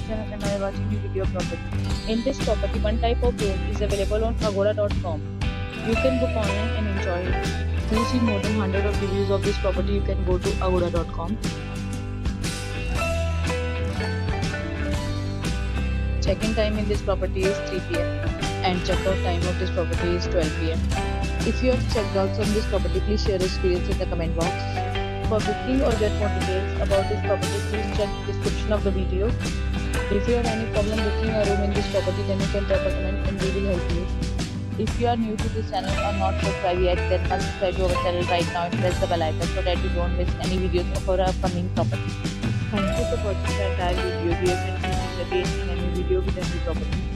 Janak and I are watching the video property. In this property, one type of room is available on Agoda.com. You can book online and enjoy it. To see more than 100 of reviews of this property, you can go to Agoda.com. Check-in time in this property is 3 p.m. and check-out time of this property is 12 p.m. If you have checked out from this property, please share your experience in the comment box. For booking or get more details about this property, please check the description of the video. If you have any problem booking a room in this property, then you can drop a comment and we will help you. If you are new to this channel or not subscribed yet, then must subscribe to our channel right now and press the bell icon so that you don't miss any videos of our upcoming property. Thank you for watching the entire video. Dear friends, we will meet again in a new video with a new property.